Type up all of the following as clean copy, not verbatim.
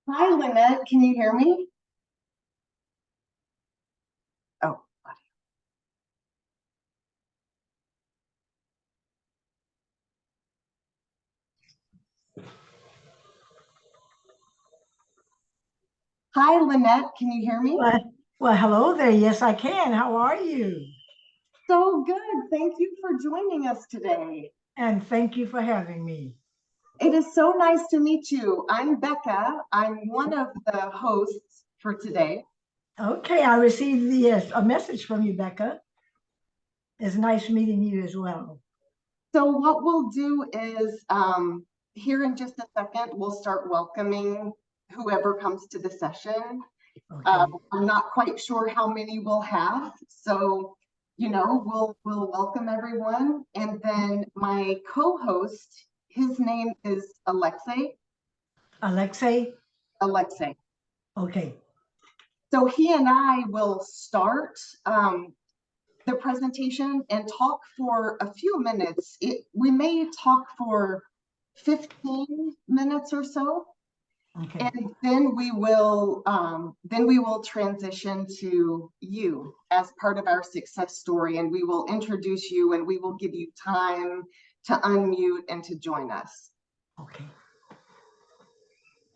Hi, Lynette. Can you hear me? Oh, hi, Lynette. Can you hear me? Well, hello there. Yes, I can. How are you? So good. Thank you for joining us today. And thank you for having me. It is so nice to meet you. I'm Becca. I'm one of the hosts for today. Okay, I received a message from you, Becca. It's nice meeting you as well. So what we'll do is here in just a second, we'll start welcoming whoever comes to the session. Okay. I'm not quite sure how many we'll have, so we'll welcome everyone. And then my co-host, his name is Alexei. Alexei? Alexei. Okay. So he and I will start the presentation and talk for a few minutes. We may talk for 15 minutes or so. Okay. And then we will transition to you as part of our success story, and we will introduce you and we will give you time to unmute and to join us. Okay.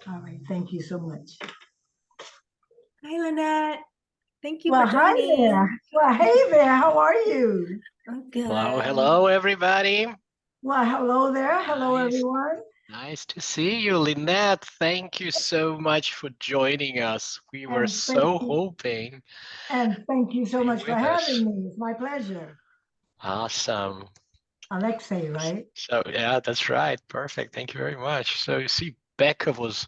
All right. Thank you so much. Hi, Lynette. Thank you Well, for joining. hi there. Well, hey there. How are you? I'm good. Hello, everybody. Well, hello there. Hello, Nice. everyone. Nice to see you, Lynette. Thank you so much for joining us. We were so hoping. And thank you so much for with us. having me. It's my pleasure. Awesome. Alexei, right? So, yeah, that's right. Perfect. Thank you very much. So, you see, Becca was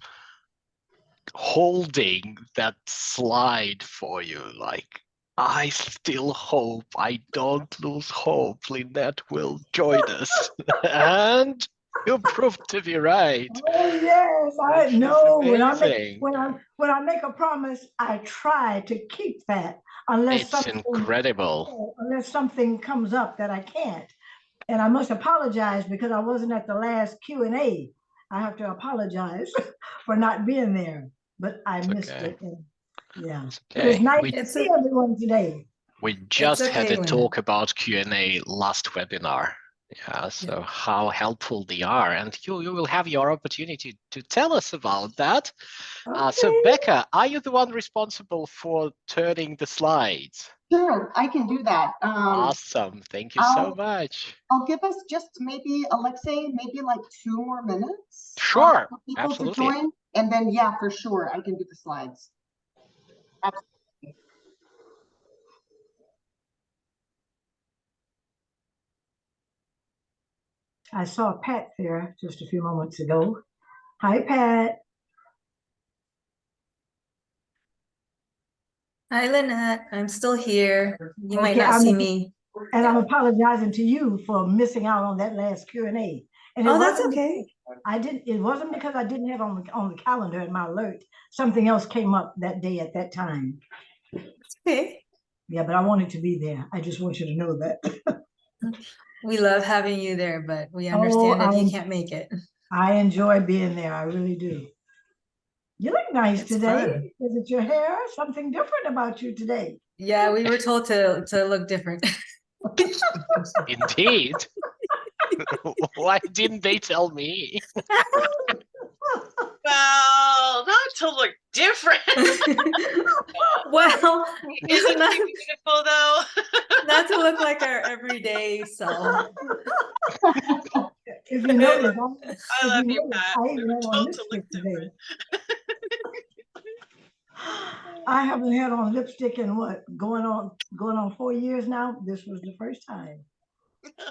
holding that slide for you. Like, I still hope, I don't lose hope. Lynette will join us. And you proved to be right. Oh yes, I Which is know. amazing. When I make a promise, I try to keep that It's incredible. unless something comes up that I can't. And I must apologize because I wasn't at the last Q&A. I have to apologize for not being there, but I missed it. And yeah, but it's nice to see everyone today. We just had a talk about Q&A last webinar. Yeah, so how helpful they are, and you will have your opportunity to tell us about that. Okay. So Becca, are you the one responsible for turning the slides? Sure, I can do that. Awesome, thank you so much. I'll give us just maybe, Alexei, maybe like 2 more minutes. Sure, for people absolutely. to join, and then yeah, for sure, I can do the slides. Absolutely. I saw Pat there just a few moments ago. Hi, Pat. Hi, Lynette. I'm still here. You might not see me. And I'm apologizing to you for missing out on that last Q&A. And that's okay. It wasn't because I didn't have on the calendar in my alert. Something else came up that day at that time. Okay. Yeah, but I wanted to be there. I just want you to know that. We love having you there, but we understand if you can't make it. I enjoy being there. I really do. You look nice today. Fun. Is it your hair? Something different about you today? Yeah, we were told to look different. Indeed. Why didn't they tell me? Well, not to look different. Well, isn't that beautiful though? Not to look like our everyday self. If you notice, I love you, Pat. We were told to look different. I haven't had on lipstick in what, going on 4 years now. This was the first time.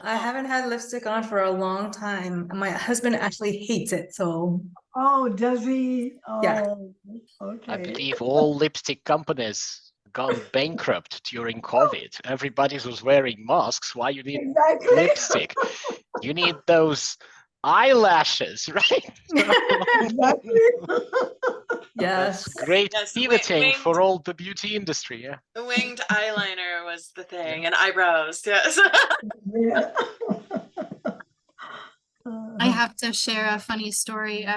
I haven't had lipstick on for a long time. My husband actually hates it, so. Oh, does he? Oh, yeah. Okay. I believe all lipstick companies gone bankrupt during COVID. Everybody was wearing masks. Why you need lipstick? You need those eyelashes, right? Exactly. Yes. That's great pivoting for all the beauty industry. Yeah. The winged eyeliner was the thing, and eyebrows. Yes. Yeah. I have to share a funny story.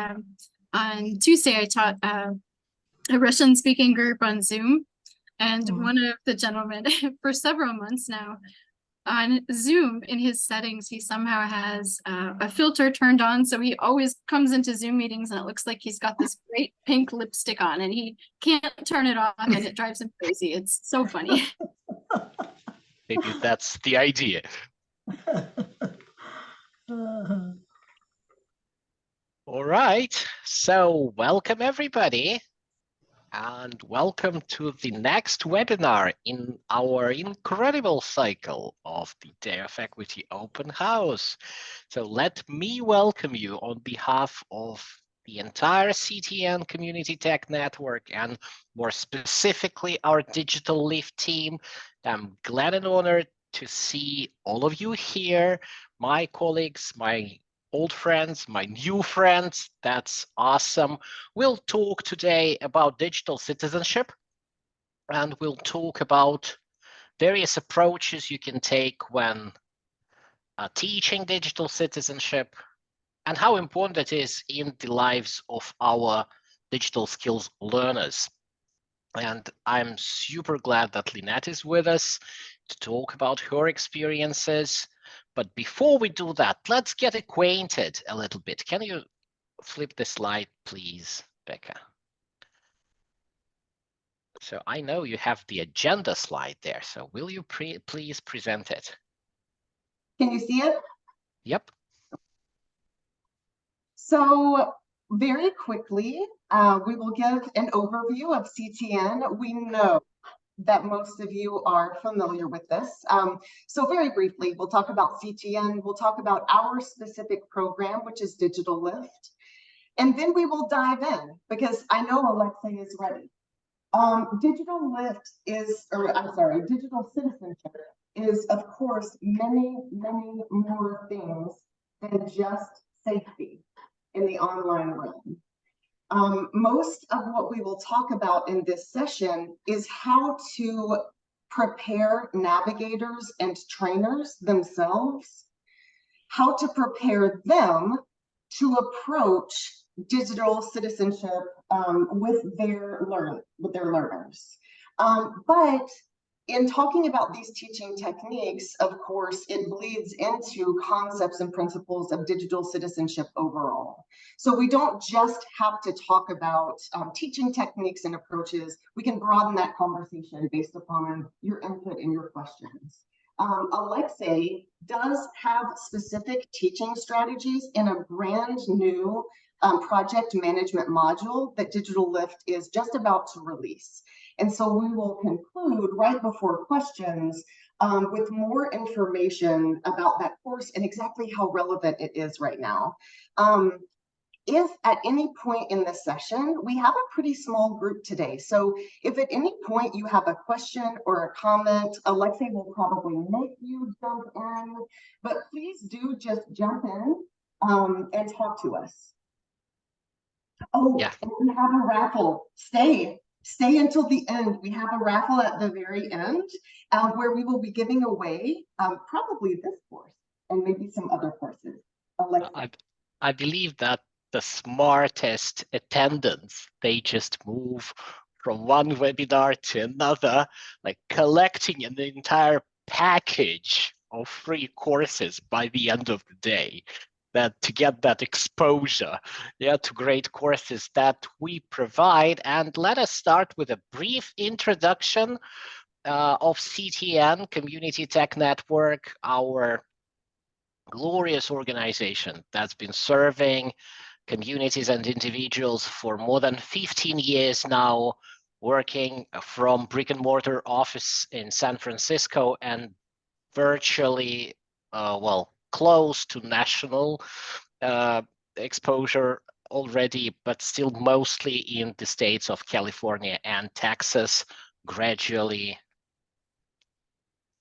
on Tuesday, I taught a Russian speaking group on Zoom. And one of the gentlemen for several months now on Zoom in his settings, he somehow has a filter turned on. So he always comes into Zoom meetings and it looks like he's got this great pink lipstick on and he can't turn it off and it drives him crazy. It's so funny. Maybe that's the idea. All right, so welcome everybody, and welcome to the next webinar in our incredible cycle of the Day of Equity Open House. So let me welcome you on behalf of the entire CTN Community Tech Network, and more specifically our Digital Lift team. I'm glad and honored to see all of you here, my colleagues, my old friends, my new friends. That's awesome. We'll talk today about digital citizenship, and we'll talk about various approaches you can take when teaching digital citizenship, and how important it is in the lives of our digital skills learners. And I'm super glad that Lynette is with us to talk about her experiences. But before we do that, let's get acquainted a little bit. Can you flip the slide, please, Becca? So I know you have the agenda slide there. So will you please present it? Can you see it? Yep. So very quickly, we will give an overview of CTN. We know that most of you are familiar with this. So very briefly, we'll talk about CTN. We'll talk about our specific program, which is Digital Lift. And then we will dive in because I know Alexei is ready. Digital Lift is, or I'm sorry, digital citizenship is, of course, many, many more things than just safety in the online realm. Most of what we will talk about in this session is how to prepare navigators and trainers themselves, how to prepare them to approach digital citizenship with their learners. But in talking about these teaching techniques, of course, it bleeds into concepts and principles of digital citizenship overall. So we don't just have to talk about teaching techniques and approaches. We can broaden that conversation based upon your input and your questions. Alexei does have specific teaching strategies in a brand new project management module that Digital Lift is just about to release. And so we will conclude right before questions with more information about that course and exactly how relevant it is right now. If at any point in the session, we have a pretty small group today. So if at any point you have a question or a comment, Alexei will probably make you jump in, but please do just jump in and talk to us. Oh, yeah. And we have a raffle. Stay until the end. We have a raffle at the very end where we will be giving away probably this course and maybe some other courses. I believe that the smartest attendants, they just move from one webinar to another, like collecting an entire package of free courses by the end of the day, that to get that exposure, yeah, to great courses that we provide. And let us start with a brief introduction of CTN, Community Tech Network, our glorious organization that's been serving communities and individuals for more than 15 years now, working from brick and mortar office in San Francisco and virtually, close to national exposure already, but still mostly in the states of California and Texas, gradually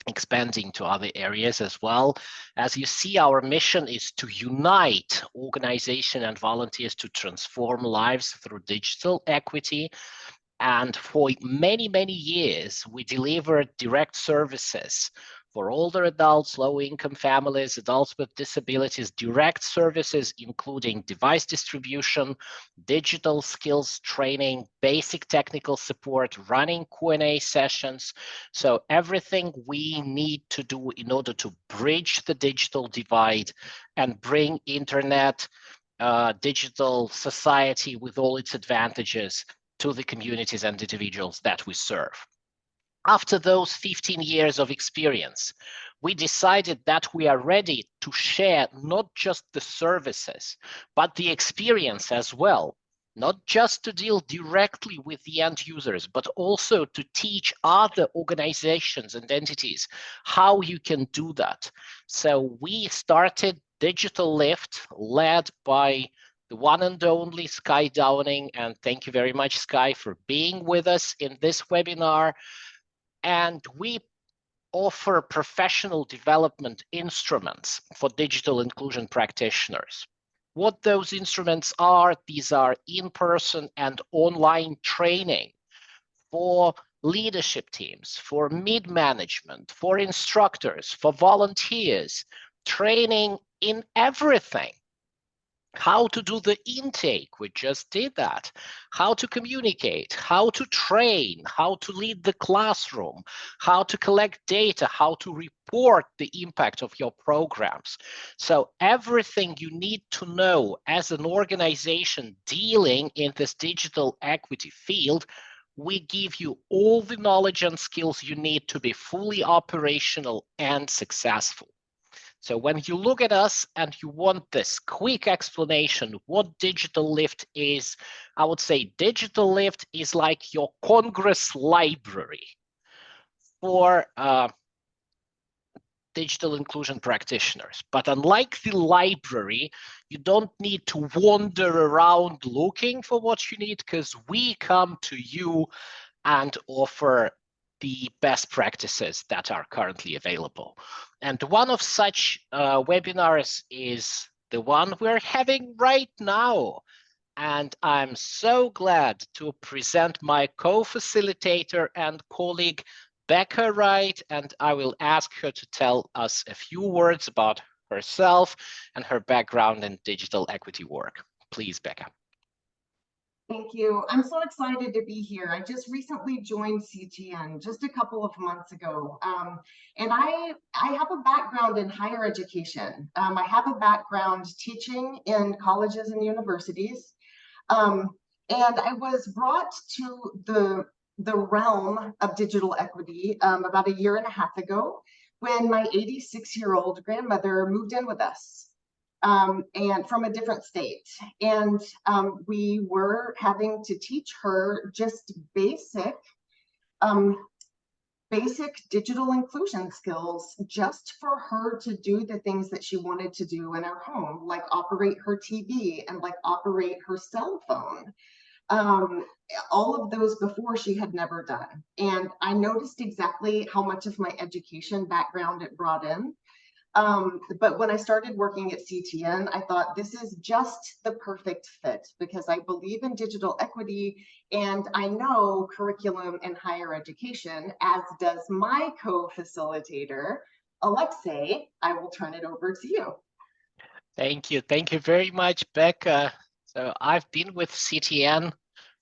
expanding to other areas as well. As you see, our mission is to unite organization and volunteers to transform lives through digital equity. And for many, many years, we delivered direct services for older adults, low-income families, adults with disabilities, direct services, including device distribution, digital skills training, basic technical support, running Q&A sessions. So everything we need to do in order to bridge the digital divide and bring internet, digital society with all its advantages to the communities and individuals that we serve. After those 15 years of experience, we decided that we are ready to share not just the services, but the experience as well, not just to deal directly with the end users, but also to teach other organizations and entities how you can do that. So we started Digital Lift, led by the one and only Sky Downing, and thank you very much, Sky, for being with us in this webinar. And we offer professional development instruments for digital inclusion practitioners. What those instruments are, these are in-person and online training for leadership teams, for mid-management, for instructors, for volunteers, training in everything. How to do the intake, we just did that. How to communicate, how to train, how to lead the classroom, how to collect data, how to report the impact of your programs. So everything you need to know as an organization dealing in this digital equity field, we give you all the knowledge and skills you need to be fully operational and successful. So when you look at us and you want this quick explanation what Digital Lift is, I would say Digital Lift is like your Congress library for digital inclusion practitioners. But unlike the library, you don't need to wander around looking for what you need, because we come to you and offer the best practices that are currently available. And one of such webinars is the one we're having right now. And I'm so glad to present my co-facilitator and colleague, Becca Wright, and I will ask her to tell us a few words about herself and her background in digital equity work. Please, Becca. Thank you. I'm so excited to be here. I just recently joined CTN just a couple of months ago. And I have a background in higher education. I have a background teaching in colleges and universities. And I was brought to the realm of digital equity about a year and a half ago when my 86-year-old grandmother moved in with us. And from a different state. And we were having to teach her just basic digital inclusion skills just for her to do the things that she wanted to do in her home, like operate her TV and like operate her cell phone. All of those before she had never done. And I noticed exactly how much of my education background it brought in. But when I started working at CTN, I thought this is just the perfect fit because I believe in digital equity and I know curriculum in higher education, as does my co-facilitator, Alexei. I will turn it over to you. Thank you. Thank you very much, Becca. So I've been with CTN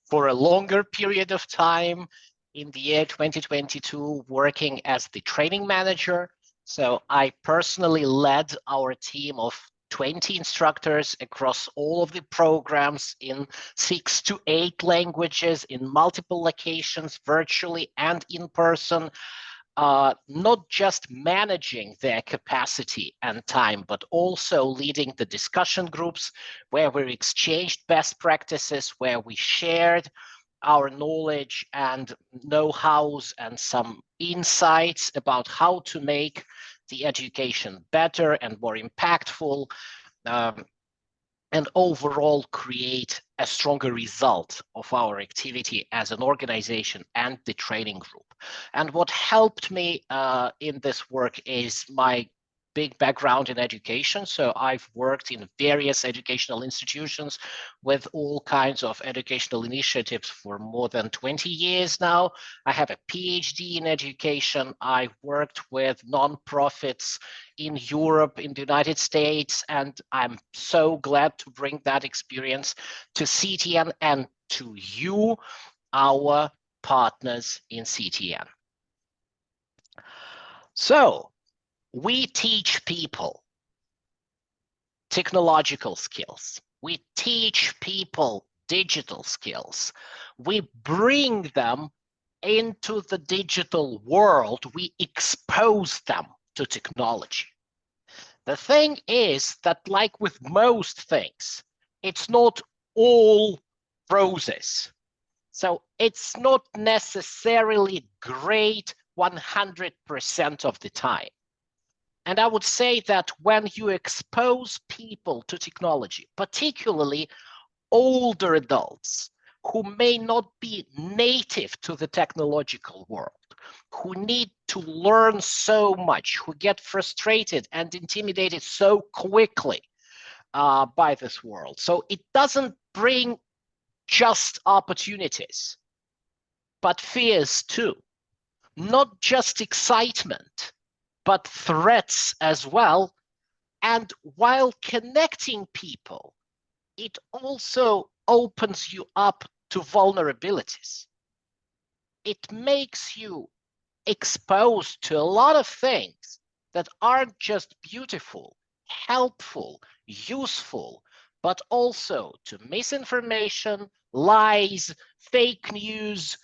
for a longer period of time in the year 2022, working as the training manager. So I personally led our team of 20 instructors across all of the programs in 6 to 8 languages, in multiple locations, virtually and in person, not just managing their capacity and time, but also leading the discussion groups where we exchanged best practices, where we shared our knowledge and know-hows and some insights about how to make the education better and more impactful, and overall create a stronger result of our activity as an organization and the training group. And what helped me in this work is my big background in education, so I've worked in various educational institutions with all kinds of educational initiatives for more than 20 years now. I have a PhD in education. I've worked with nonprofits in Europe, in the United States, and I'm so glad to bring that experience to CTN and to you, our partners in CTN. So, we teach people technological skills. We teach people digital skills. We bring them into the digital world. We expose them to technology. The thing is that, like with most things, it's not all roses. So it's not necessarily great 100% of the time. And I would say that when you expose people to technology, particularly older adults who may not be native to the technological world, who need to learn so much, who get frustrated and intimidated so quickly by this world. So it doesn't bring just opportunities, but fears too. Not just excitement, but threats as well. And while connecting people, it also opens you up to vulnerabilities. It makes you exposed to a lot of things that aren't just beautiful, helpful, useful, but also to misinformation, lies, fake news,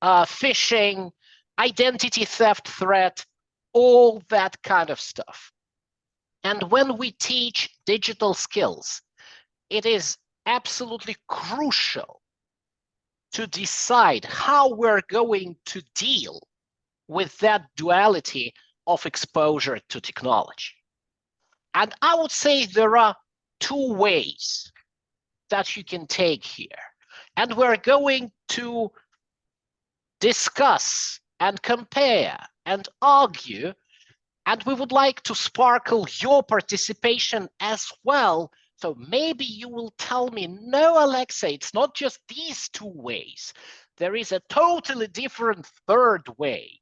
phishing, identity theft threat, all that kind of stuff. And when we teach digital skills, it is absolutely crucial to decide how we're going to deal with that duality of exposure to technology. And I would say there are two ways that you can take here. And we're going to discuss and compare and argue, and we would like to sparkle your participation as well. So maybe you will tell me, no, Alexei, it's not just these two ways. There is a totally different third way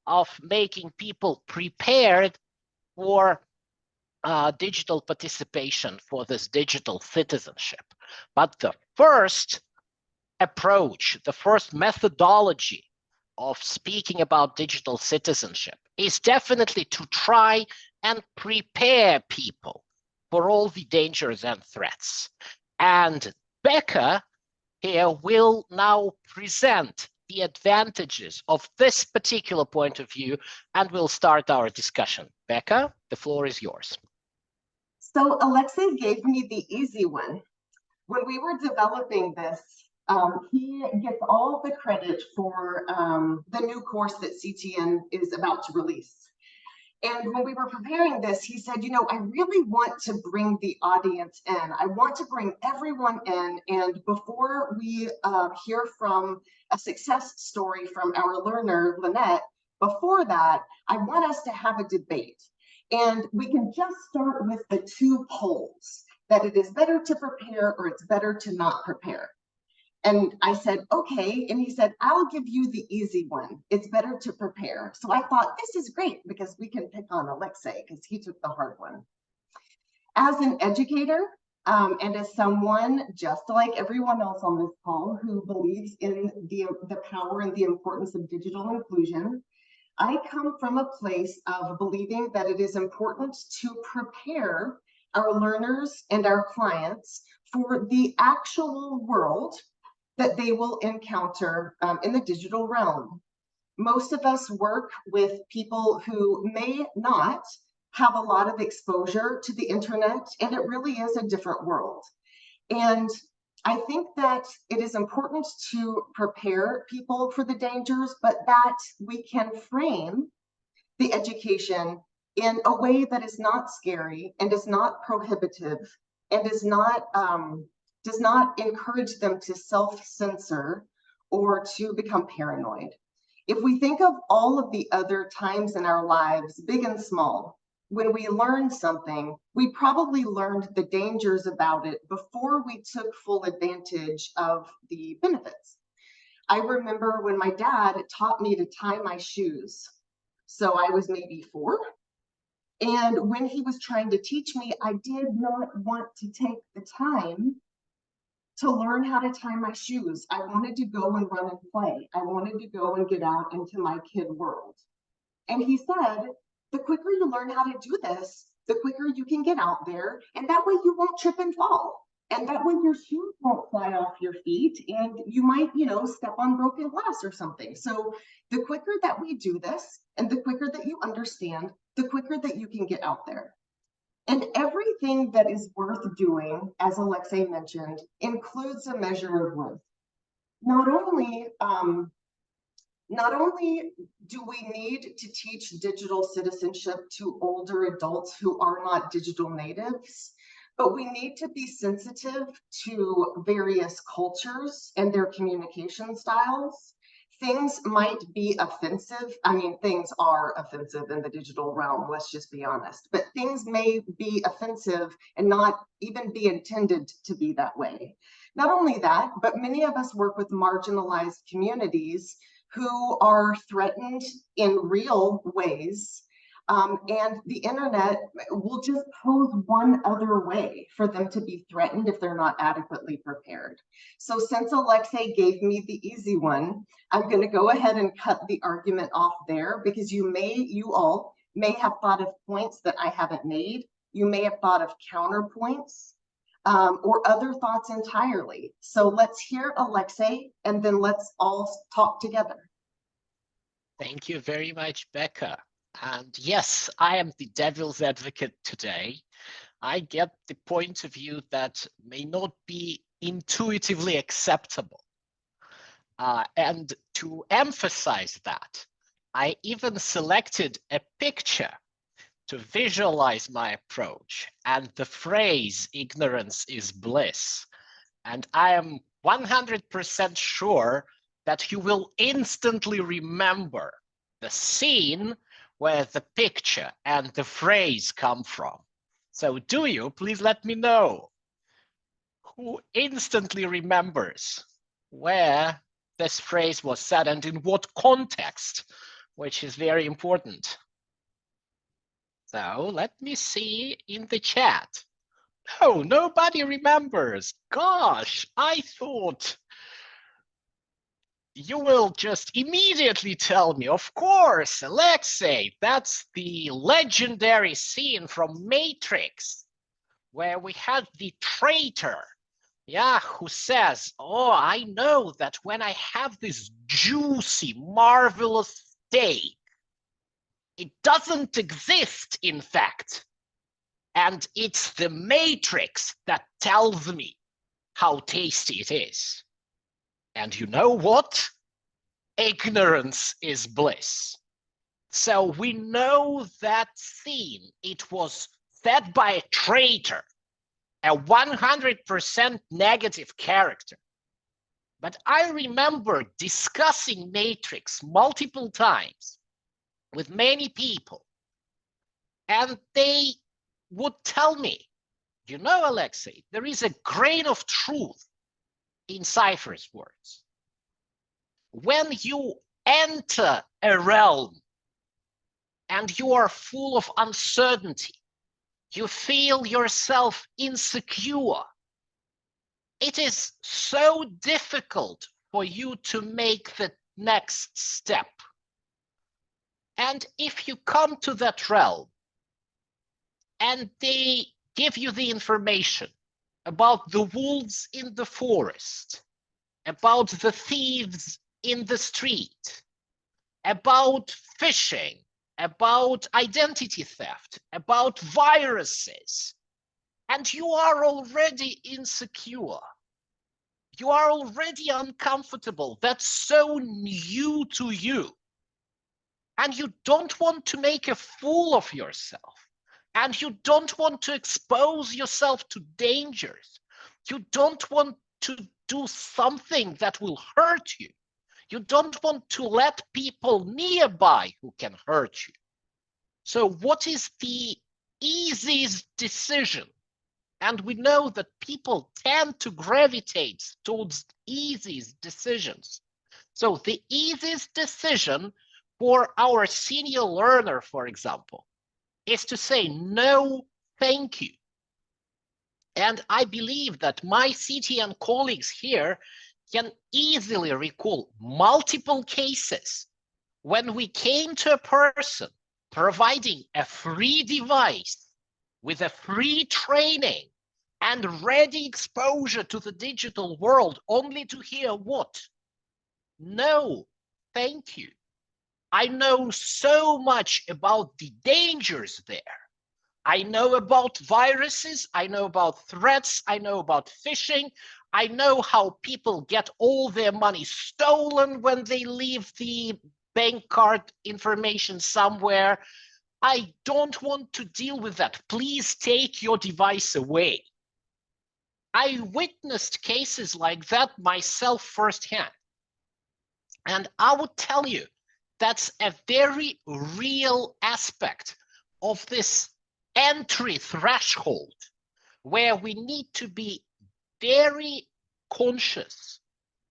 of making people prepared for digital participation, for this digital citizenship. But the first approach, the first methodology of speaking about digital citizenship is definitely to try and prepare people for all the dangers and threats. And Becca here will now present the advantages of this particular point of view, and we'll start our discussion. Becca, the floor is yours. So Alexei gave me the easy one. When we were developing this, he gets all the credit for the new course that CTN is about to release. And when we were preparing this, he said, you know, I really want to bring the audience in. I want to bring everyone in. And before we hear from a success story from our learner, Lynette, before that, I want us to have a debate. And we can just start with the two polls, that it is better to prepare or it's better to not prepare. And I said, okay. And he said, I'll give you the easy one. It's better to prepare. So I thought, this is great because we can pick on Alexei because he took the hard one. As an educator and as someone just like everyone else on this call who believes in the power and the importance of digital inclusion, I come from a place of believing that it is important to prepare our learners and our clients for the actual world that they will encounter in the digital realm. Most of us work with people who may not have a lot of exposure to the internet, and it really is a different world. And I think that it is important to prepare people for the dangers, but that we can frame the education in a way that is not scary and is not prohibitive and is not does not encourage them to self-censor or to become paranoid. If we think of all of the other times in our lives, big and small, when we learn something, we probably learned the dangers about it before we took full advantage of the benefits. I remember when my dad taught me to tie my shoes. So I was maybe 4. And when he was trying to teach me, I did not want to take the time to learn how to tie my shoes. I wanted to go and run and play. I wanted to go and get out into my kid world. And he said, the quicker you learn how to do this, the quicker you can get out there. And that way you won't trip and fall. And that way your shoes won't fly off your feet and you might, step on broken glass or something. So the quicker that we do this and the quicker that you understand, the quicker that you can get out there. And everything that is worth doing, as Alexei mentioned, includes a measure of worth. Not only do we need to teach digital citizenship to older adults who are not digital natives, but we need to be sensitive to various cultures and their communication styles. Things might be offensive. I mean, things are offensive in the digital realm, let's just be honest, but things may be offensive and not even be intended to be that way. Not only that, but many of us work with marginalized communities who are threatened in real ways. And the internet will just pose one other way for them to be threatened if they're not adequately prepared. So since Alexei gave me the easy one, I'm going to go ahead and cut the argument off there, because you all may have thought of points that I haven't made. You may have thought of counterpoints or other thoughts entirely. So let's hear Alexei, and then let's all talk together. Thank you very much, Becca. And yes, I am the devil's advocate today. I get the point of view that may not be intuitively acceptable. And to emphasize that, I even selected a picture to visualize my approach and the phrase "ignorance is bliss." And I am 100% sure that you will instantly remember the scene where the picture and the phrase come from. So do you? Please let me know. Who instantly remembers where this phrase was said and in what context, which is very important. So let me see in the chat. Oh, nobody remembers. Gosh, I thought you will just immediately tell me, of course, Alexei, that's the legendary scene from Matrix, where we had the traitor, who says, oh, I know that when I have this juicy, marvelous steak, it doesn't exist, in fact. And it's the Matrix that tells me how tasty it is. And you know what? Ignorance is bliss. So we know that scene. It was said by a traitor, a 100% negative character. But I remember discussing Matrix multiple times with many people, and they would tell me, you know, Alexei, there is a grain of truth in Cypher's words. When you enter a realm and you are full of uncertainty, you feel yourself insecure, it is so difficult for you to make the next step. And if you come to that realm and they give you the information about the wolves in the forest, about the thieves in the street, about phishing, about identity theft, about viruses, and you are already insecure, you are already uncomfortable, that's so new to you, and you don't want to make a fool of yourself, and you don't want to expose yourself to dangers, you don't want to do something that will hurt you, you don't want to let people nearby who can hurt you. So what is the easiest decision? And we know that people tend to gravitate towards easiest decisions. So the easiest decision for our senior learner, for example, is to say no, thank you. And I believe that my CTN colleagues here can easily recall multiple cases when we came to a person providing a free device with a free training and ready exposure to the digital world, only to hear what? No, thank you. I know so much about the dangers there. I know about viruses, I know about threats, I know about phishing, I know how people get all their money stolen when they leave the bank card information somewhere. I don't want to deal with that. Please take your device away. I witnessed cases like that myself firsthand. And I would tell you, that's a very real aspect of this entry threshold where we need to be very conscious.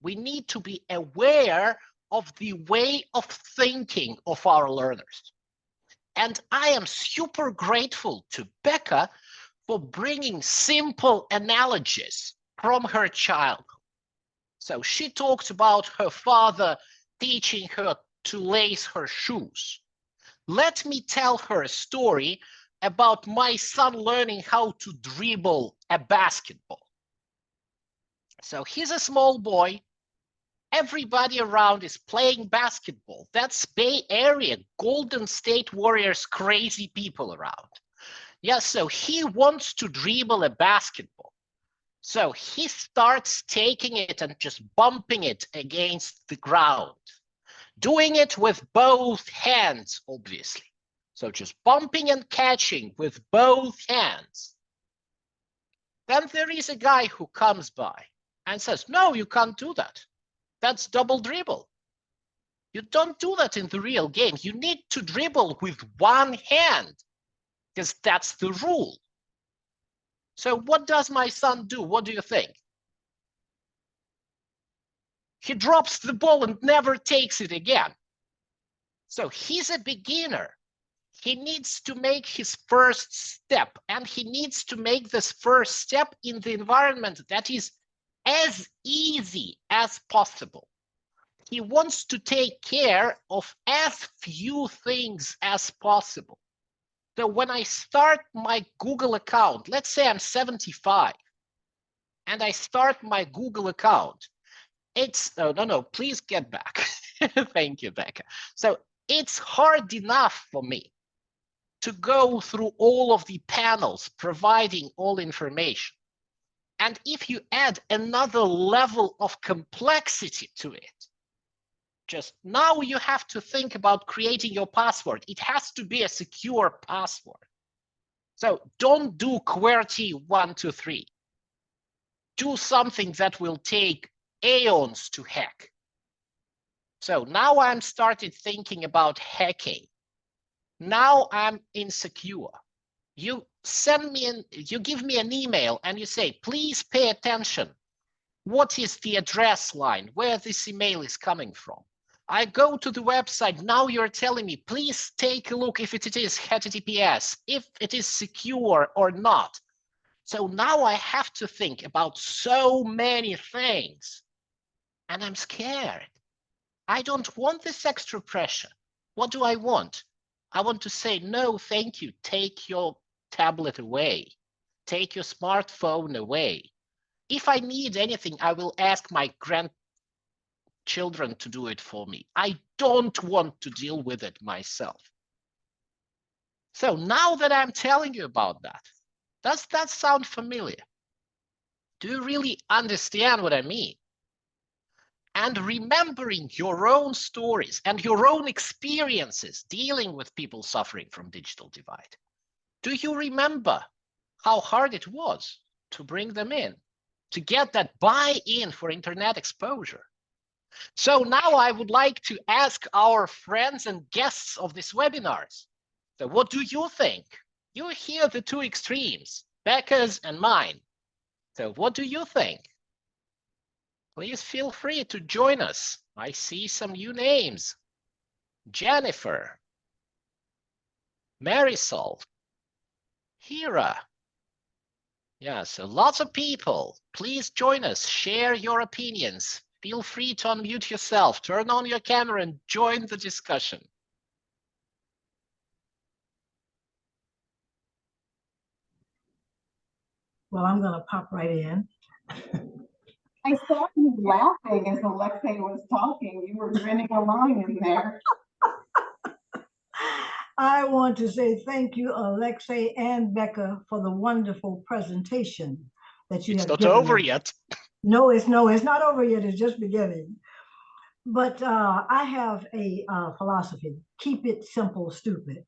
We need to be aware of the way of thinking of our learners. And I am super grateful to Becca for bringing simple analogies from her childhood. So she talked about her father teaching her to lace her shoes. Let me tell her a story about my son learning how to dribble a basketball. So he's a small boy. Everybody around is playing basketball. That's Bay Area, Golden State Warriors, crazy people around. Yeah, so he wants to dribble a basketball. So he starts taking it and just bumping it against the ground, doing it with both hands, obviously. So just bumping and catching with both hands. Then there is a guy who comes by and says, no, you can't do that. That's double dribble. You don't do that in the real game. You need to dribble with one hand because that's the rule. So what does my son do? What do you think? He drops the ball and never takes it again. So he's a beginner. He needs to make his first step, and he needs to make this first step in the environment that is as easy as possible. He wants to take care of as few things as possible. So when I start my Google account, let's say I'm 75, and I start my Google account, it's, oh, no, please get back. Thank you, Becca. So it's hard enough for me to go through all of the panels providing all information. And if you add another level of complexity to it, just now you have to think about creating your password. It has to be a secure password. So don't do QWERTY 123. Do something that will take aeons to hack. So now I'm started thinking about hacking. Now I'm insecure. You give me an email and you say, please pay attention. What is the address line where this email is coming from? I go to the website. Now you're telling me, please take a look if it is HTTPS, if it is secure or not. So now I have to think about so many things and I'm scared. I don't want this extra pressure. What do I want? I want to say, no, thank you. Take your tablet away. Take your smartphone away. If I need anything, I will ask my grandchildren to do it for me. I don't want to deal with it myself. So now that I'm telling you about that, does that sound familiar? Do you really understand what I mean? And remembering your own stories and your own experiences dealing with people suffering from digital divide. Do you remember how hard it was to bring them in, to get that buy-in for internet exposure? So now I would like to ask our friends and guests of this webinars, So what do you think? You hear the two extremes, Becca's and mine. So what do you think? Please feel free to join us. I see some new names. Jennifer, Marisol, Hira. Yeah, so lots of people. Please join us, share your opinions. Feel free to unmute yourself, turn on your camera and join the discussion. Well, I'm going to pop right in. I saw you laughing as Alexei was talking. You were grinning along in there. I want to say thank you, Alexei and Becca, for the wonderful presentation that you have given. It's not over yet. No, it's not over yet. It's just beginning. But I have a philosophy: keep it simple, stupid.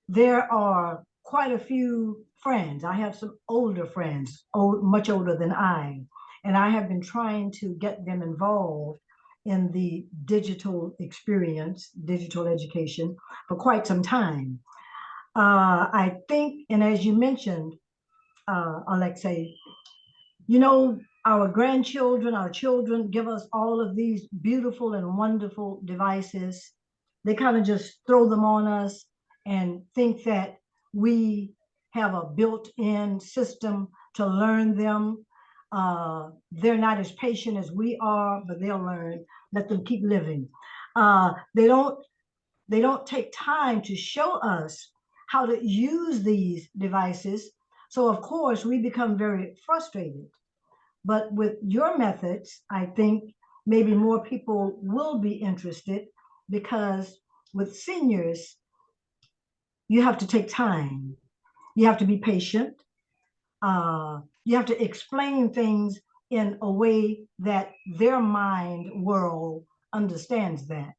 There are quite a few friends. I have some older friends, much older than I, and I have been trying to get them involved in the digital experience, digital education, for quite some time. I think, and as you mentioned, Alexei, you know, our grandchildren, our children give us all of these beautiful and wonderful devices. They kind of just throw them on us and think that we have a built-in system to learn them. They're not as patient as we are, but they'll learn. Let them keep living. They don't take time to show us how to use these devices. So of course we become very frustrated. But with your methods, I think maybe more people will be interested, because with seniors, you have to take time. You have to be patient. You have to explain things in a way that their mind world understands that.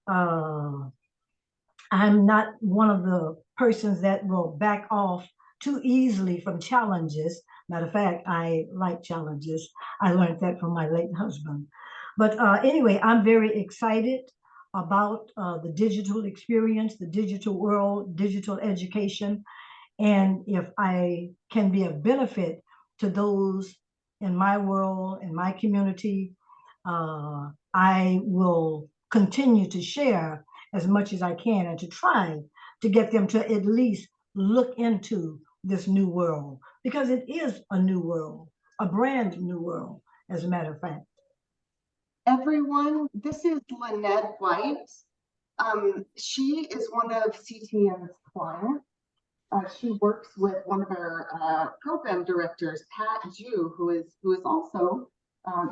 I'm not one of the persons that will back off too easily from challenges. Matter of fact, I like challenges. I learned that from my late husband. But anyway, I'm very excited about the digital experience, the digital world, digital education. And if I can be of benefit to those in my world, in my community, I will continue to share as much as I can and to try to get them to at least look into this new world, because it is a new world, a brand new world, as a matter of fact. Everyone, this is Lynette White. She is one of CTN's clients. She works with one of our program directors, Pat Jew, who is also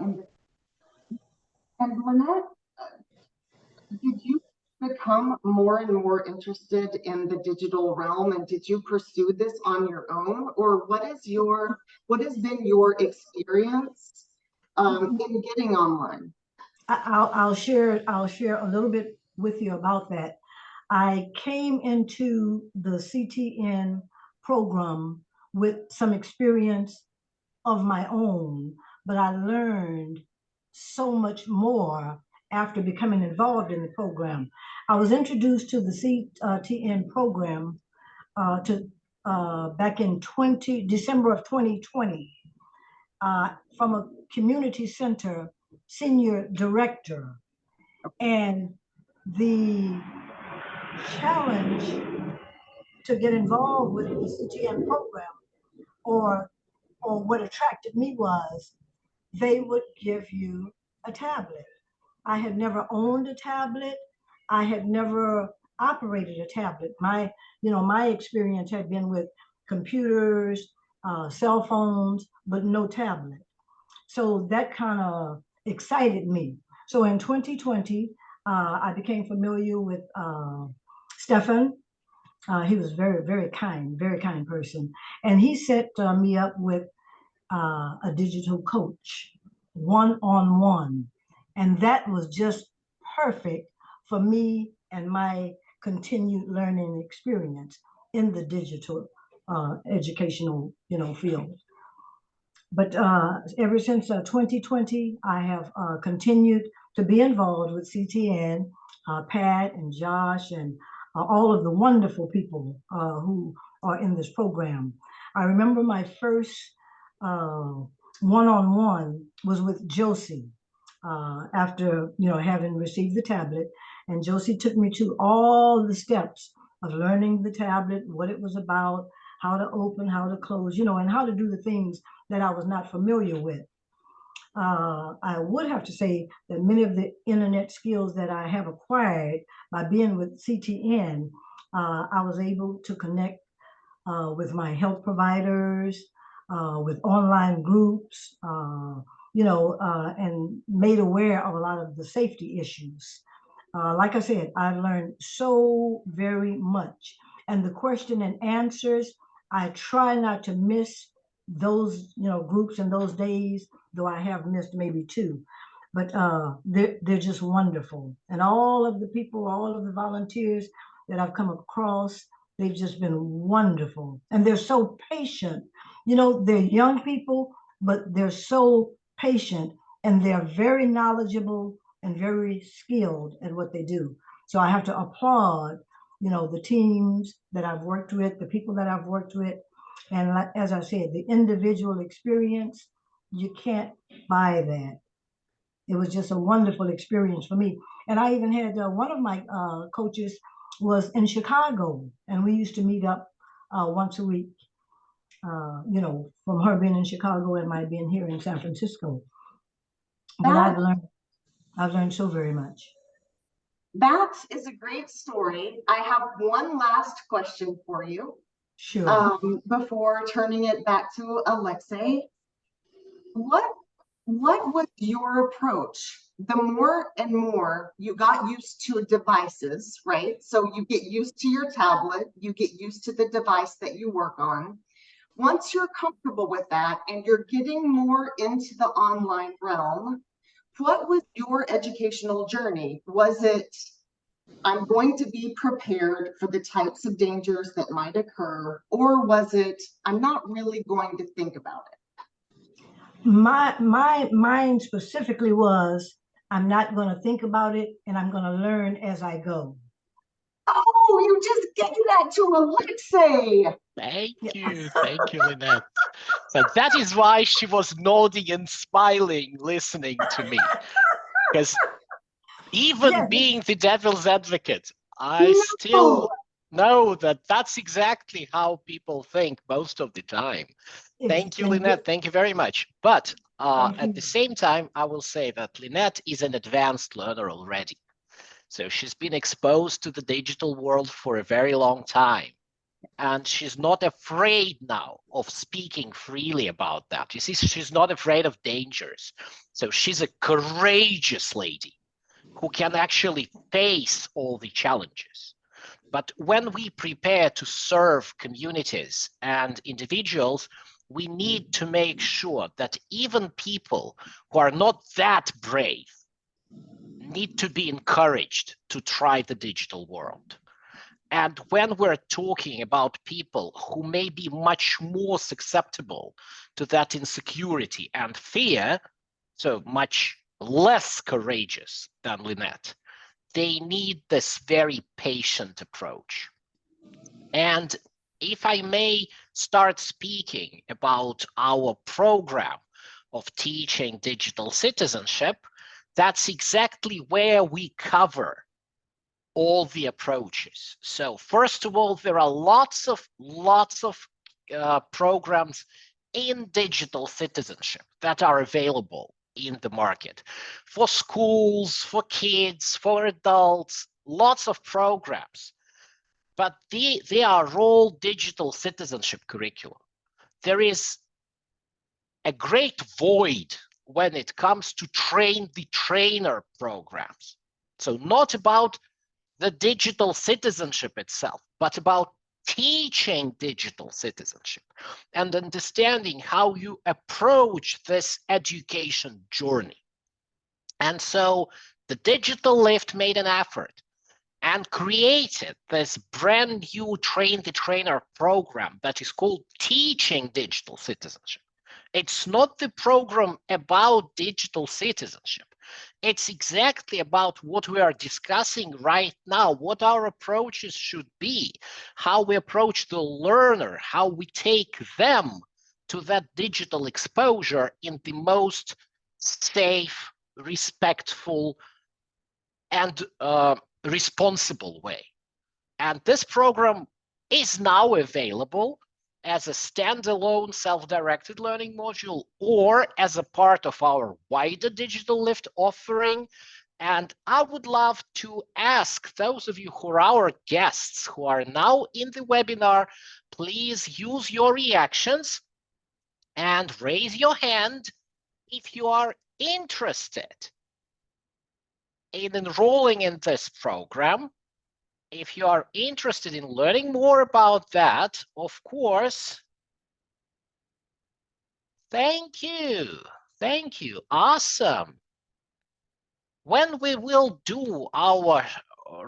in the. And Lynette, did you become more and more interested in the digital realm, and did you pursue this on your own, or what has been your experience in getting online? I'll share a little bit with you about that. I came into the CTN program with some experience of my own, but I learned so much more after becoming involved in the program. I was introduced to the CTN program back in December of 2020 from a community center senior director. And the challenge to get involved with the CTN program, or what attracted me, was they would give you a tablet. I had never owned a tablet. I had never operated a tablet. My experience had been with computers, cell phones, but no tablet. So that kind of excited me. So in 2020, I became familiar with Stefan. He was very, very kind person. And he set me up with a digital coach, one-on-one. And that was just perfect for me and my continued learning experience in the digital educational field. But ever since 2020, I have continued to be involved with CTN Pat and Josh and all of the wonderful people who are in this program. I remember my first one-on-one was with Josie after having received the tablet, and Josie took me to all the steps of learning the tablet, what it was about, how to open, how to close, and how to do the things that I was not familiar with. I would have to say that many of the internet skills that I have acquired by being with CTN, I was able to connect with my health providers, with online groups, and made aware of a lot of the safety issues. Like I said, I've learned so very much. And the question and answers, I try not to miss those, groups in those days, though I have missed maybe two. But they're just wonderful. And all of the people, all of the volunteers that I've come across, they've just been wonderful. And they're so patient. They're young people, but they're so patient and they're very knowledgeable and very skilled at what they do. So I have to applaud, the teams that I've worked with, the people that I've worked with. And as I said, the individual experience, you can't buy that. It was just a wonderful experience for me. And I even had one of my coaches was in Chicago, and we used to meet up once a week, from her being in Chicago and my being here in San Francisco. But I've learned so very much. That is a great story. I have one last question for you. Sure. Before turning it back to Alexei. What was your approach? The more and more you got used to devices, right? So you get used to your tablet, you get used to the device that you work on. Once you're comfortable with that and you're getting more into the online realm, what was your educational journey? Was it, I'm going to be prepared for the types of dangers that might occur, or was it, I'm not really going to think about it? My mind specifically was, I'm not going to think about it and I'm going to learn as I go. Oh, you just gave that to Alexei. Thank you, Lynette. So that is why she was nodding and smiling, listening to me. Because even being the devil's advocate, I still know that that's exactly how people think most of the time. Thank you, Lynette. Thank you very much. But at the same time, I will say that Lynette is an advanced learner already. So she's been exposed to the digital world for a very long time. And she's not afraid now of speaking freely about that. You see, she's not afraid of dangers. So she's a courageous lady who can actually face all the challenges. But when we prepare to serve communities and individuals, we need to make sure that even people who are not that brave need to be encouraged to try the digital world. And when we're talking about people who may be much more susceptible to that insecurity and fear, so much less courageous than Lynette, they need this very patient approach. And if I may start speaking about our program of teaching digital citizenship, that's exactly where we cover all the approaches. So first of all, there are lots of programs in digital citizenship that are available in the market for schools, for kids, for adults, lots of programs. But they are all digital citizenship curriculum. There is a great void when it comes to train the trainer programs. So not about the digital citizenship itself, but about teaching digital citizenship and understanding how you approach this education journey. And so the Digital Lift made an effort and created this brand new Train the Trainer program that is called Teaching Digital Citizenship. It's not the program about digital citizenship. It's exactly about what we are discussing right now, what our approaches should be, how we approach the learner, how we take them to that digital exposure in the most safe, respectful, and responsible way. And this program is now available as a standalone self-directed learning module or as a part of our wider digital lift offering. And I would love to ask those of you who are our guests who are now in the webinar, please use your reactions and raise your hand if you are interested in enrolling in this program. If you are interested in learning more about that, of course, thank you. Thank you. Awesome. When we will do our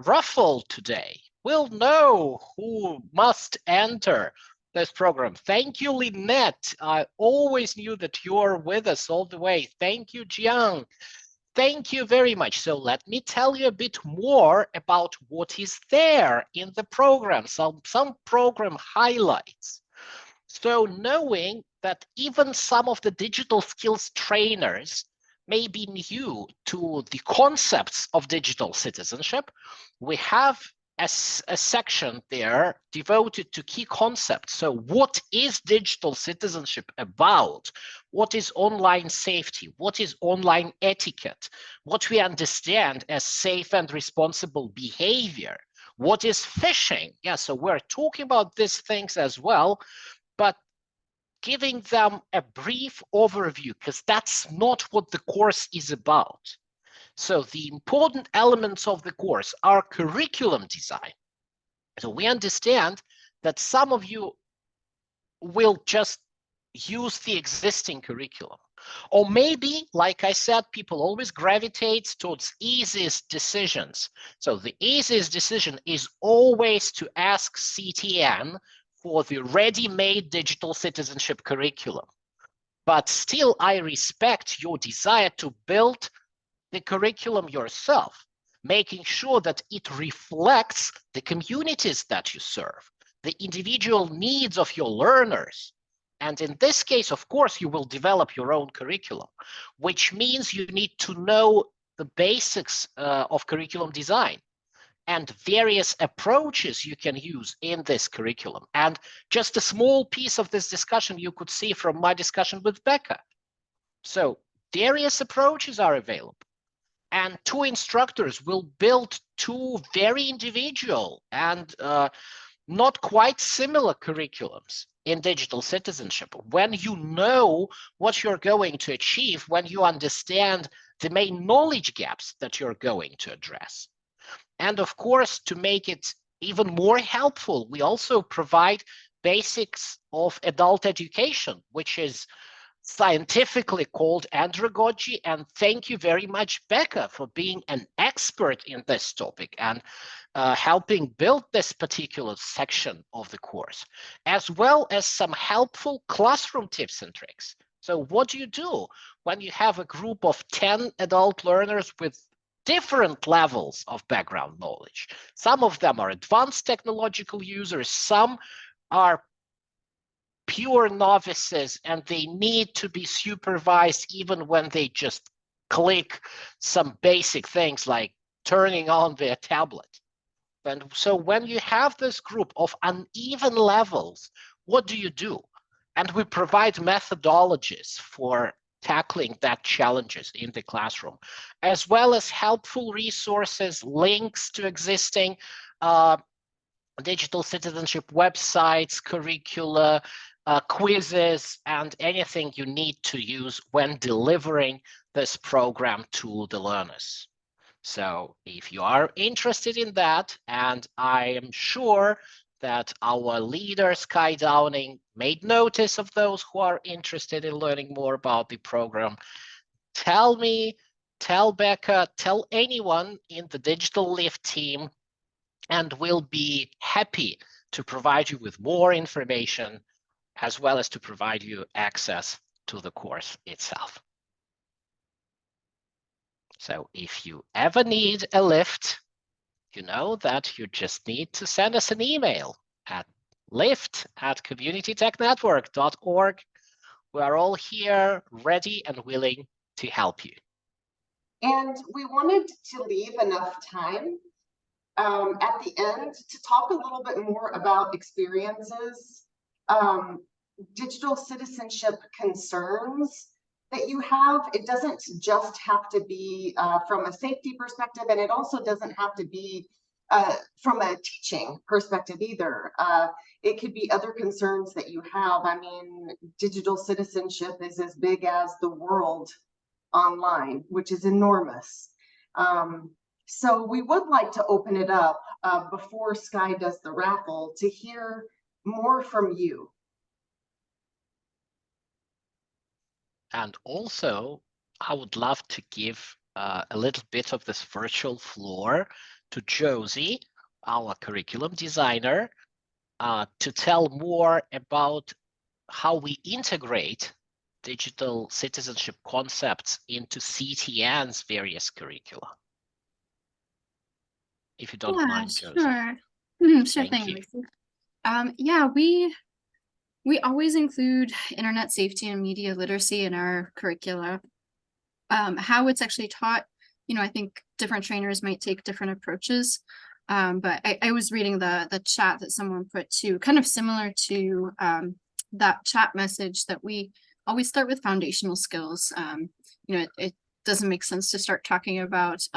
raffle today, we'll know who must enter this program. Thank you, Lynette. I always knew that you're with us all the way. Thank you, Jiang. Thank you very much. So let me tell you a bit more about what is there in the program, some program highlights. So knowing that even some of the digital skills trainers may be new to the concepts of digital citizenship, we have a section there devoted to key concepts. So what is digital citizenship about? What is online safety? What is online etiquette? What we understand as safe and responsible behavior? What is phishing? Yeah, so we're talking about these things as well, but giving them a brief overview, because that's not what the course is about. So the important elements of the course are curriculum design. So we understand that some of you will just use the existing curriculum. Or maybe, like I said, people always gravitate towards easiest decisions. So the easiest decision is always to ask CTN for the ready-made digital citizenship curriculum. But still, I respect your desire to build the curriculum yourself, making sure that it reflects the communities that you serve, the individual needs of your learners. And in this case, of course, you will develop your own curriculum, which means you need to know the basics of curriculum design and various approaches you can use in this curriculum. And just a small piece of this discussion you could see from my discussion with Becca. So various approaches are available. And two instructors will build two very individual and not quite similar curriculums in digital citizenship. When you know what you're going to achieve, when you understand the main knowledge gaps that you're going to address. And of course, to make it even more helpful, we also provide basics of adult education, which is scientifically called andragogy. And thank you very much, Becca, for being an expert in this topic and helping build this particular section of the course, as well as some helpful classroom tips and tricks. So what do you do when you have a group of 10 adult learners with different levels of background knowledge? Some of them are advanced technological users, some are pure novices and they need to be supervised even when they just click some basic things like turning on their tablet. And so when you have this group of uneven levels, what do you do? And we provide methodologies for tackling that challenges in the classroom, as well as helpful resources, links to existing digital citizenship websites, curricula, quizzes, and anything you need to use when delivering this program to the learners. So if you are interested in that, and I am sure that our leader, Sky Downing, made notice of those who are interested in learning more about the program, tell me, tell Becca, tell anyone in the Digital Lift team, and we'll be happy to provide you with more information, as well as to provide you access to the course itself. So if you ever need a lift, you know that you just need to send us an email at lift@communitytechnetwork.org. We are all here ready and willing to help you. And we wanted to leave enough time at the end to talk a little bit more about experiences, digital citizenship concerns that you have. It doesn't just have to be from a safety perspective, and it also doesn't have to be from a teaching perspective either. It could be other concerns that you have. I mean, digital citizenship is as big as the world online, which is enormous. So we would like to open it up before Sky does the raffle to hear more from you. And also, I would love to give a little bit of this virtual floor to Josie, our curriculum designer, to tell more about how we integrate digital citizenship concepts into CTN's various curricula. If you don't mind, Josie. Sure. Sure Thank thing, you. Lacey. Yeah, we always include internet safety and media literacy in our curricula. How it's actually taught, I think different trainers might take different approaches. But I was reading the chat that someone put too, kind of similar to that chat message that we always start with foundational skills. It doesn't make sense to start talking about,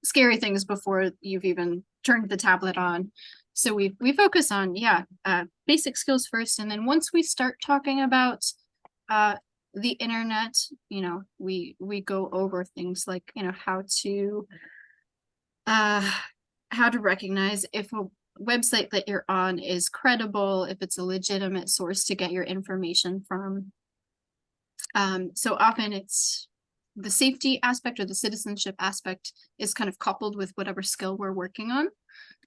scary things before you've even turned the tablet on. So we focus on, basic skills first. And then once we start talking about the internet, we go over things like, how to recognize if a website that you're on is credible, if it's a legitimate source to get your information from. So often it's the safety aspect or the citizenship aspect is kind of coupled with whatever skill we're working on.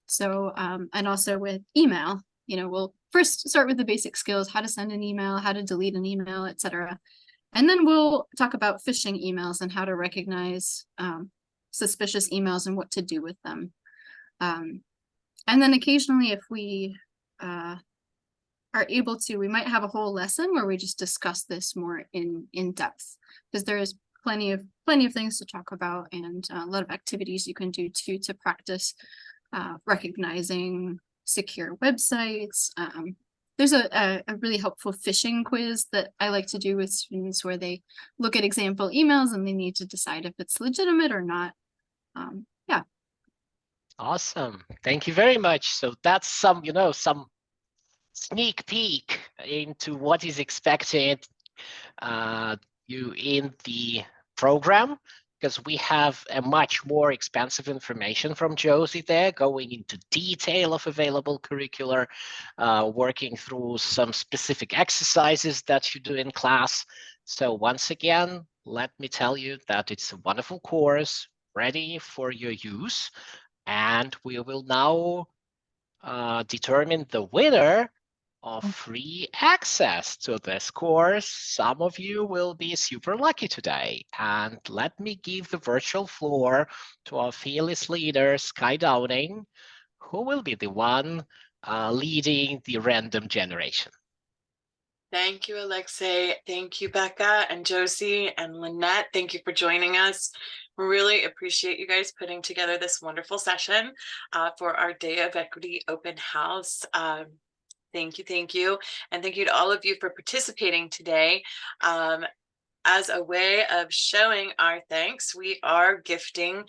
So, and also with email, we'll first start with the basic skills, how to send an email, how to delete an email, etc. And then we'll talk about phishing emails and how to recognize suspicious emails and what to do with them. And then occasionally, if we are able to, we might have a whole lesson where we just discuss this more in depth, because there is plenty of things to talk about and a lot of activities you can do to practice recognizing secure websites. There's a really helpful phishing quiz that I like to do with students where they look at example emails and they need to decide if it's legitimate or not. Awesome. Thank you very much. So that's some sneak peek into what is expected you in the program, because we have a much more expansive information from Josie there, going into detail of available curricular, working through some specific exercises that you do in class. So once again, let me tell you that it's a wonderful course ready for your use. And we will now determine the winner of free access to this course. Some of you will be super lucky today. And let me give the virtual floor to our fearless leader, Sky Downing, who will be the one leading the random generation. Thank you, Alexei. Thank you, Becca and Josie and Lynette. Thank you for joining us. Really appreciate you guys putting together this wonderful session for our Day of Equity open house. Thank you. And thank you to all of you for participating today. As a way of showing our thanks, we are gifting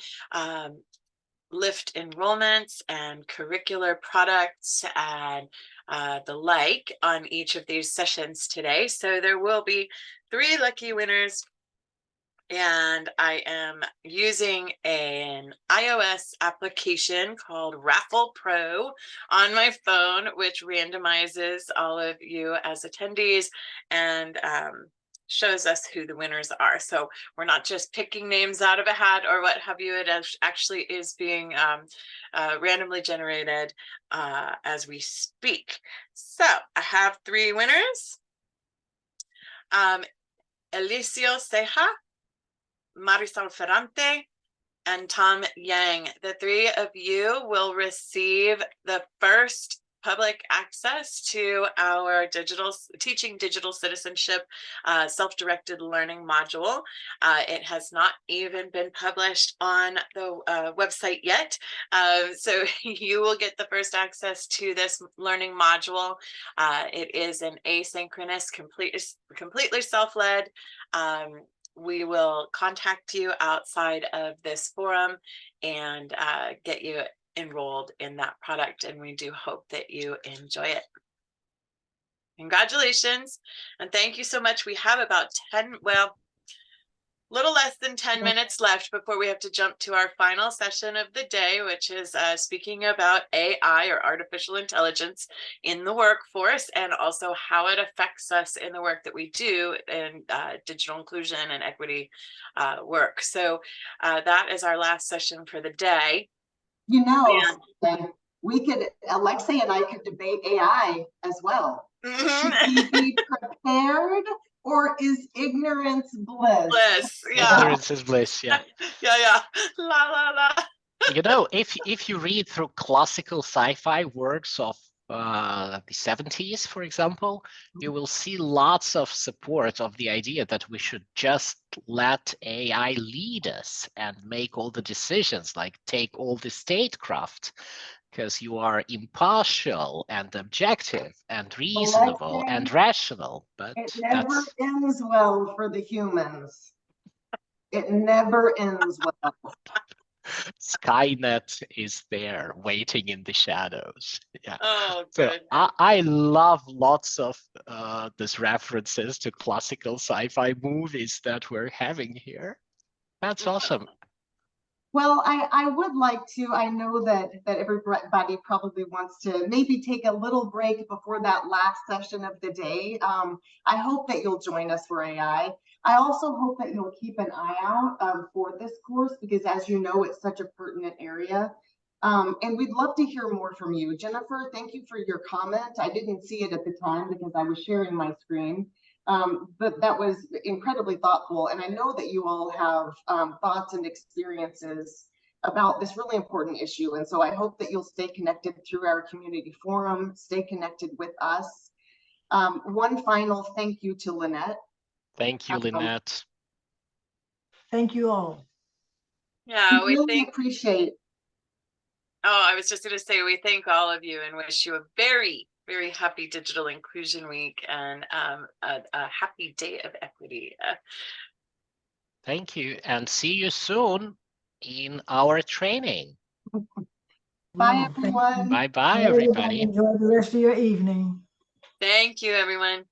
Lift enrollments and curricular products and the like on each of these sessions today. So there will be 3 lucky winners. And I am using an iOS application called Raffle Pro on my phone, which randomizes all of you as attendees and shows us who the winners are. So we're not just picking names out of a hat or what have you. It actually is being randomly generated as we speak. So I have 3 winners. Eliseo Ceja, Marisol Ferrante, and Tom Yang. The three of you will receive the first public access to our teaching digital citizenship self-directed learning module. It has not even been published on the website yet. So you will get the first access to this learning module. It is an asynchronous, completely self-led. We will contact you outside of this forum and get you enrolled in that product, and we do hope that you enjoy it. Congratulations, and thank you so much. We have about 10, well, little less than 10 minutes left before we have to jump to our final session of the day, which is speaking about AI, or artificial intelligence, in the workforce, and also how it affects us in the work that we do in digital inclusion and equity work. So that is our last session for the day. You know, we could, Alexei and I could debate AI as well. Should we be prepared, or is ignorance bliss? Bliss, yeah. Ignorance is bliss, yeah. Yeah. La, la, la. You know, if you read through classical sci-fi works of the 70s, for example, you will see lots of support of the idea that we should just let AI lead us and make all the decisions, like take all the statecraft, because you are impartial and objective and reasonable and rational. But it never ends well for the humans. It never ends well. Skynet is there waiting in the shadows. Yeah. Oh, so good. I love lots of these references to classical sci-fi movies that we're having here. That's awesome. Well, I would like to, I know that everybody probably wants to maybe take a little break before that last session of the day. I hope that you'll join us for AI. I also hope that you'll keep an eye out for this course, because as you know, it's such a pertinent area. And we'd love to hear more from you. Jennifer, thank you for your comment. I didn't see it at the time because I was sharing my screen. But that was incredibly thoughtful. And I know that you all have thoughts and experiences about this really important issue. And so I hope that you'll stay connected through our community forum, stay connected with us. One final thank you to Lynette. Thank you, Lynette. Thank you all. Yeah, we really appreciate. Oh, I was just going to say, we thank all of you and wish you a very, very happy Digital Inclusion Week and a happy Day of Equity. Thank you, and see you soon in our training. Bye, everyone. Bye-bye, everybody. Enjoy the rest of your evening. Thank you, everyone.